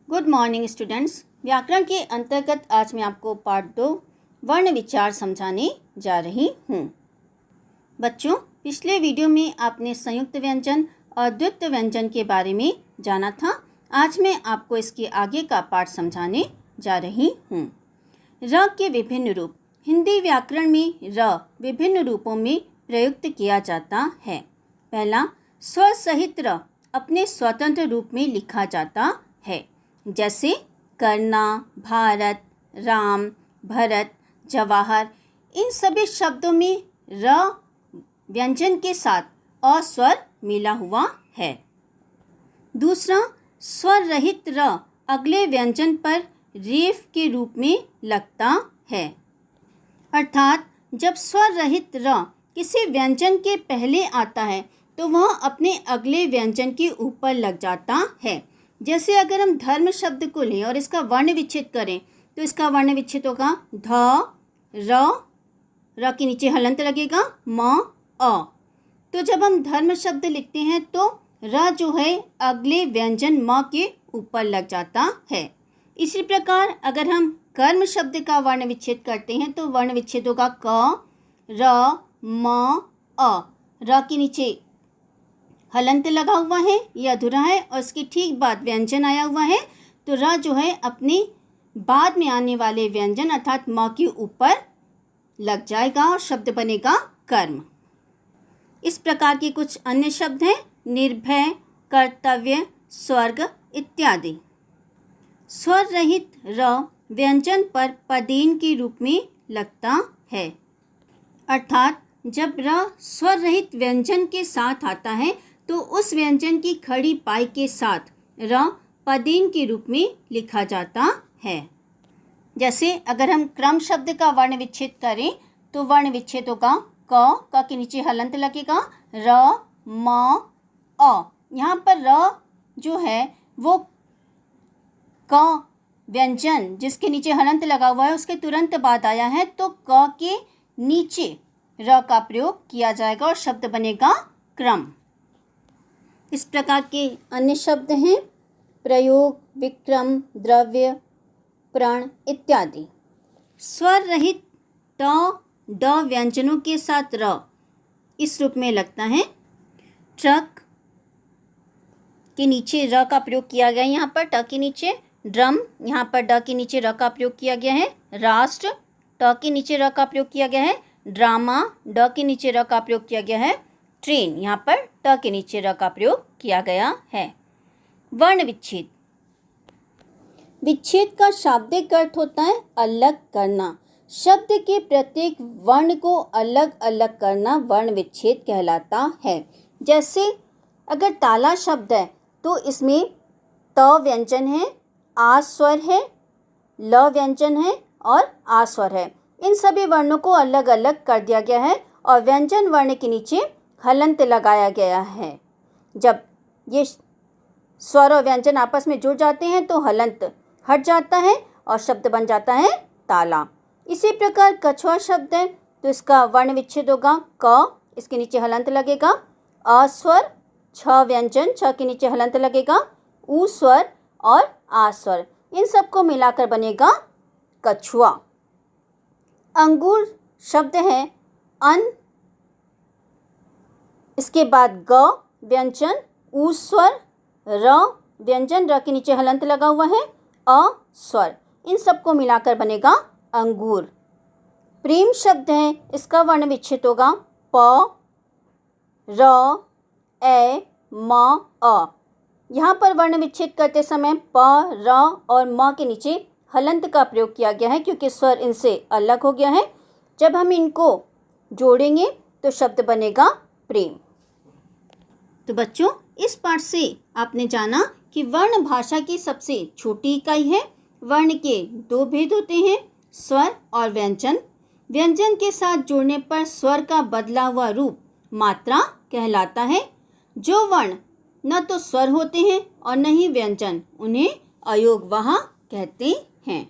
Good morning students. व्याकरण के अंतर्गत आज मैं आपको पार्ट 2 वर्ण विचार समझाने जा रही हूँ। बच्चों, पिछले वीडियो में आपने संयुक्त व्यंजन और द्वित्व व्यंजन के बारे में जाना था। आज मैं आपको इसके आगे का पार्ट समझाने जा रही हूँ। र के विभिन्न रूप। हिंदी व्याकरण में र विभिन्न रूपों में प्रयुक्त किया जाता है। पहला, स्वर सहित र अपने स्वतंत्र रूप में लिखा जाता है, जैसे करना, भारत, राम, भरत, जवाहर। इन सभी शब्दों में र व्यंजन के साथ अ स्वर मिला हुआ है। दूसरा, स्वर रहित र अगले व्यंजन पर रेफ के रूप में लगता है, अर्थात जब स्वर रहित र किसी व्यंजन के पहले आता है तो वह अपने अगले व्यंजन के ऊपर लग जाता है। जैसे अगर हम धर्म शब्द को लें और इसका वर्ण विच्छेद करें तो इसका वर्ण विच्छेद होगा ध, र के नीचे हलंत लगेगा, म, अ। तो जब हम धर्म शब्द लिखते हैं तो र जो है अगले व्यंजन म के ऊपर लग जाता है। इसी प्रकार अगर हम कर्म शब्द का वर्ण विच्छेद करते हैं तो वर्ण विच्छेद होगा क, र, म, अ। र के नीचे हलंत लगा हुआ है, यह अधूरा है और इसके ठीक बाद व्यंजन आया हुआ है, तो र जो है अपने बाद में आने वाले व्यंजन अर्थात म के ऊपर लग जाएगा और शब्द बनेगा कर्म। इस प्रकार के कुछ अन्य शब्द हैं निर्भय, कर्तव्य, स्वर्ग इत्यादि। स्वर रहित र व्यंजन पर पदेन के रूप में लगता है, अर्थात जब र स्वर रहित व्यंजन के साथ आता है तो उस व्यंजन की खड़ी पाई के साथ र पदेन के रूप में लिखा जाता है। जैसे अगर हम क्रम शब्द का वर्ण विच्छेद करें तो वर्ण विच्छेद होगा क के नीचे हलंत लगेगा, र, म, अ। यहाँ पर र जो है वो क व्यंजन जिसके नीचे हलंत लगा हुआ है उसके तुरंत बाद आया है, तो क के नीचे र का प्रयोग किया जाएगा और शब्द बनेगा क्रम। इस प्रकार के अन्य शब्द हैं प्रयोग, विक्रम, द्रव्य, प्रण इत्यादि। स्वर रहित ट, ड व्यंजनों के साथ र इस रूप में लगता है। ट्रक के नीचे र का प्रयोग किया गया है, यहाँ पर ट के नीचे। ड्रम, यहाँ पर ड के नीचे र का प्रयोग किया गया है। राष्ट्र, ट के नीचे र का प्रयोग किया गया है। ड्रामा, ड के नीचे र का प्रयोग किया गया है। ट्रेन, यहाँ पर ट के नीचे र का प्रयोग किया गया है। वर्ण विच्छेद। विच्छेद का शाब्दिक अर्थ होता है अलग करना। शब्द के प्रत्येक वर्ण को अलग अलग करना वर्ण विच्छेद कहलाता है। जैसे अगर ताला शब्द है तो इसमें त व्यंजन है, आ स्वर है, ल व्यंजन है और आ स्वर है। इन सभी वर्णों को अलग अलग कर दिया गया है और व्यंजन वर्ण के नीचे हलंत लगाया गया है। जब ये स्वर और व्यंजन आपस में जुड़ जाते हैं तो हलंत हट जाता है और शब्द बन जाता है ताला। इसी प्रकार कछुआ शब्द है तो इसका वर्ण विच्छेद होगा क, इसके नीचे हलंत लगेगा, अ स्वर, छ व्यंजन, छ के नीचे हलंत लगेगा, ऊ स्वर और आ स्वर। इन सबको मिलाकर बनेगा कछुआ। अंगूर शब्द है अन, इसके बाद ग व्यंजन, ऊ स्वर, र व्यंजन, र के नीचे हलंत लगा हुआ है, अ स्वर। इन सबको मिलाकर बनेगा अंगूर। प्रेम शब्द है, इसका वर्ण विच्छेद होगा प, र, ए, म, अ। यहाँ पर वर्ण विच्छेद करते समय प, र और म के नीचे हलंत का प्रयोग किया गया है क्योंकि स्वर इनसे अलग हो गया है। जब हम इनको जोड़ेंगे तो शब्द बनेगा प्रेम। तो बच्चों, इस पाठ से आपने जाना कि वर्ण भाषा की सबसे छोटी इकाई है। वर्ण के दो भेद होते हैं, स्वर और व्यंजन। व्यंजन के साथ जुड़ने पर स्वर का बदला हुआ रूप मात्रा कहलाता है। जो वर्ण न तो स्वर होते हैं और न ही व्यंजन, उन्हें अयोगवाह कहते हैं।